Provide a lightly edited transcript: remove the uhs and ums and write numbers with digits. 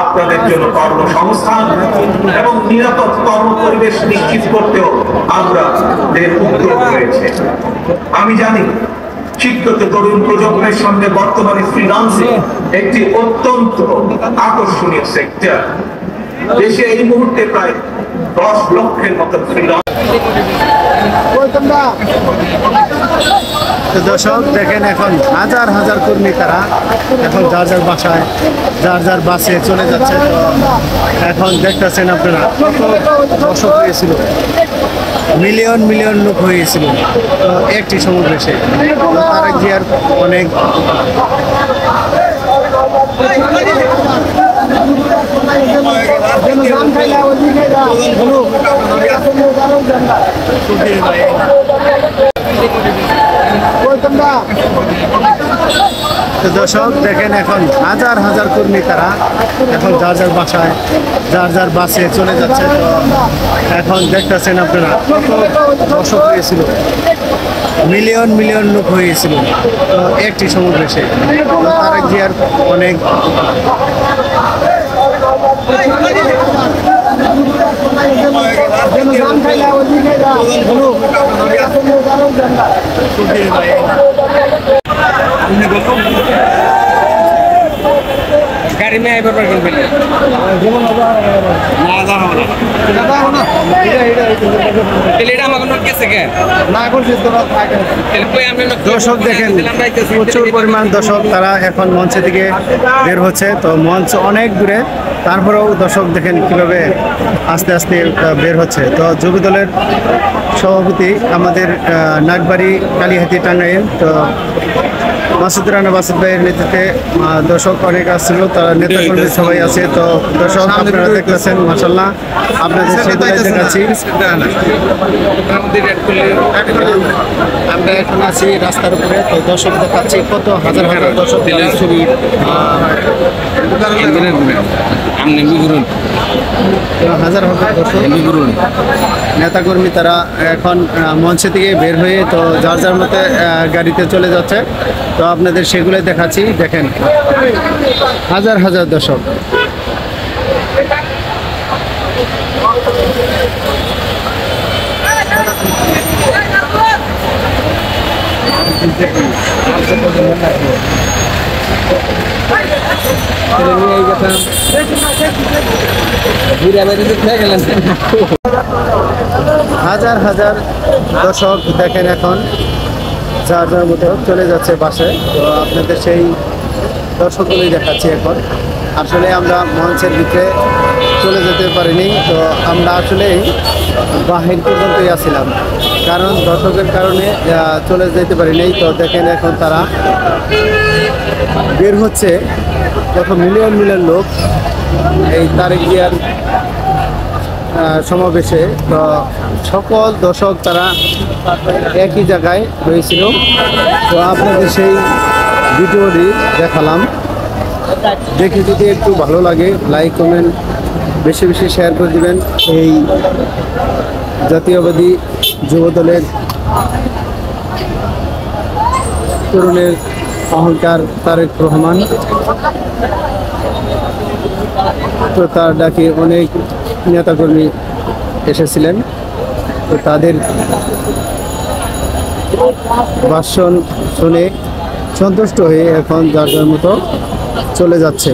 আপনাদের জন্য কর্মসংস্থান এবং নিরাপদ কর্ম পরিবেশ নিশ্চিত করতেও আমরা উদ্যোগ রয়েছে। আমি জানি শিক্ষিত তরুণ প্রজন্মের সামনে বর্তমানে ফ্রিল্যান্সিং একটি অত্যন্ত আকর্ষণীয় সেক্টর। দেশে এই মুহূর্তে প্রায় 10 লক্ষের মতো ফ্রিল্যান্স। দর্শক দেখেন, এখন হাজার হাজার কর্মী তারা এখন যার যার বাসায় যার যার বাসে চলে যাচ্ছে। তো এখন দেখতেছেন আপনারা কত দর্শক হয়েছিল, মিলিয়ন মিলিয়ন লোক হয়েছিল তো একটি সমাবেশে। তারেক জিয়ার অনেক দর্শক দেখেন, এখন হাজার হাজার কর্মী তারা এখন যার যার বাসায় যার যার বাসে চলে যাচ্ছে। তো এখন দেখতেছেন আপনারা কত দর্শক হয়েছিল, মিলিয়ন মিলিয়ন লোক হয়েছিল তো একটি সমাবেশে। তারেক জিয়ার অনেক गाड़ी में आइबर पर कर দর্শক দেখেন, প্রচুর পরিমাণ দর্শক তারা এখন মঞ্চে থেকে বের হচ্ছে। তো মঞ্চ অনেক দূরে, তারপরেও দর্শক দেখেন কিভাবে আস্তে আস্তে বের হচ্ছে। তো যুব দলের সভাপতি আমাদের নাগবাড়ি কালীহাতি টাঙ্গাইল, তো মাসুদ রানা বাসুদ ভাইয়ের নেতৃত্বে দর্শক অনেক আসছিল, তারা নেতাকর্মী সবাই আছে। তো দর্শক আপনারা দেখতেছেন, মাশাআল্লাহ আপনাদের সেটাই দেখাচ্ছি। আমরা এখন আছি রাস্তার উপরে, তো দর্শক দেখাচ্ছি কত হাজার হাজার দর্শক হাজার হাজার দর্শক নেতাকর্মী তারা এখন মঞ্চে থেকে বের হয়ে তো যার যার মতে গাড়িতে চলে যাচ্ছে। তো আপনাদের সেগুলোই দেখাচ্ছি, দেখেন হাজার হাজার দর্শক। হাজার হাজার দর্শক দেখেন এখন যার যার মতো চলে যাচ্ছে বাসে। তো আপনাদের সেই দর্শকগুলোই দেখাচ্ছি এখন। আসলে আমরা মঞ্চের ভিতরে চলে যেতে পারিনি, তো আমরা আসলেই বাহির পর্যন্তই আসছিলাম, কারণ দর্শকের কারণে চলে যেতে পারিনি। তো দেখেন এখন তারা বের হচ্ছে, কত মিলিয়ন মিলিয়ন লোক এই তারেক জিয়ার সমাবেশে। তো সকল দর্শক তারা একই জায়গায় হয়েছিল। তো আপনাদের সেই ভিডিওটি দেখালাম, দেখে যদি একটু ভালো লাগে লাইক কমেন্ট বেশি বেশি শেয়ার করে দেবেন। এই জাতীয়বাদী যুব দলের তরুণের অহংকার তারেক রহমান, তো তার ডাকে অনেক নেতাকর্মী এসেছিলেন। তো তাদের ভাষণ শুনে সন্তুষ্ট হয়ে এখন যার যার মতো চলে যাচ্ছে।